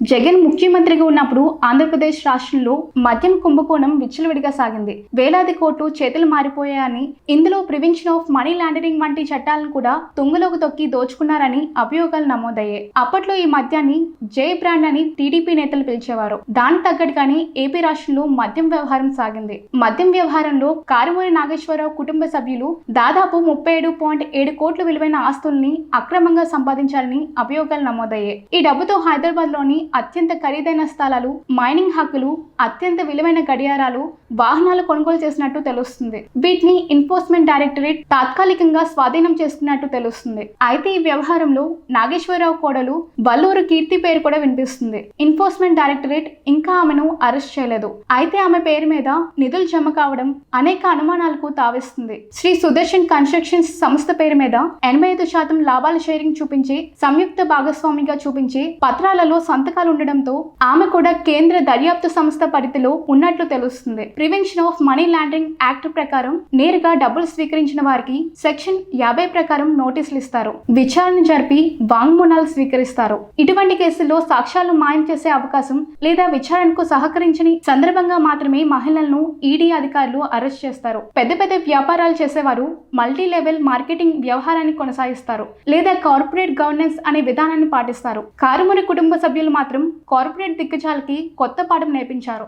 జగన్ ముఖ్యమంత్రిగా ఉన్నప్పుడు ఆంధ్రప్రదేశ్ రాష్ట్రంలో మద్యం కుంభకోణం విచ్చలవిడిగా సాగింది. వేలాది కోట్లు చేతులు మారిపోయాయని, ఇందులో ప్రివెన్షన్ ఆఫ్ మనీ లాండరింగ్ వంటి చట్టాలను కూడా తుంగలోకి తొక్కి దోచుకున్నారని అభియోగాలు నమోదయ్యాయి. అప్పట్లో ఈ మద్యాన్ని జై బ్రాండ్ అని టీడీపీ నేతలు పిలిచేవారు. దానికి తగ్గట్టుగానే ఏపీ రాష్ట్రంలో మద్యం వ్యవహారం సాగింది. మద్యం వ్యవహారంలో కారుమూరి నాగేశ్వరరావు కుటుంబ సభ్యులు దాదాపు 37.7 కోట్ల విలువైన ఆస్తుల్ని అక్రమంగా సంపాదించారని అభియోగాలు నమోదయ్యాయి. ఈ డబ్బుతో హైదరాబాద్ లోని అత్యంత ఖరీదైన స్థలాలు, మైనింగ్ హక్కులు, అత్యంత విలువైన గడియారాలు, వాహనాలు కొనుగోలు చేసినట్టు తెలుస్తుంది. వీటిని ఎన్ఫోర్స్మెంట్ డైరెక్టరేట్ తాత్కాలికంగా స్వాధీనం చేసుకున్నట్టు తెలుస్తుంది. అయితే ఈ వ్యవహారంలో నాగేశ్వరరావు కోడలు వల్లూరు కీర్తి పేరు కూడా వినిపిస్తుంది. ఎన్ఫోర్స్మెంట్ డైరెక్టరేట్ ఇంకా ఆమెను అరెస్ట్ చేయలేదు. అయితే ఆమె పేరు మీద నిధులు జమ కావడం అనేక అనుమానాలకు తావిస్తుంది. శ్రీ సుదర్శన్ కన్స్ట్రక్షన్స్ సంస్థ పేరు మీద 85% లాభాల షేరింగ్ చూపించి సంయుక్త భాగస్వామిగా చూపించి పత్రాలలో సంతకాలు ఉండడంతో ఆమె కూడా కేంద్ర దర్యాప్తు సంస్థ పరిధిలో ఉన్నట్లు తెలుస్తుంది. Prevention of money laundering act ప్రకారం నేరుగా డబ్బులు స్వీకరించిన వారికి సెక్షన్ 50 ప్రకారం నోటీసులు ఇస్తారు. విచారణ జరిపి వాంగ్మూలాలు స్వీకరిస్తారు. ఇటువంటి కేసుల్లో సాక్ష్యాలు మాయం చేసే అవకాశం లేదా విచారణకు సహకరించని సందర్భంగా మాత్రమే మహిళలను ఈడీ అధికారులు అరెస్ట్ చేస్తారు. పెద్ద పెద్ద వ్యాపారాలు చేసేవారు మల్టీ లెవెల్ మార్కెటింగ్ వ్యవహారాన్ని కొనసాగిస్తారు లేదా కార్పొరేట్ గవర్నెన్స్ అనే విధానాన్ని పాటిస్తారు. కారుమూరి కుటుంబ సభ్యులు మాత్రం కార్పొరేట్ దిగ్గజాలకి కొత్త పాఠం నేర్పించారు.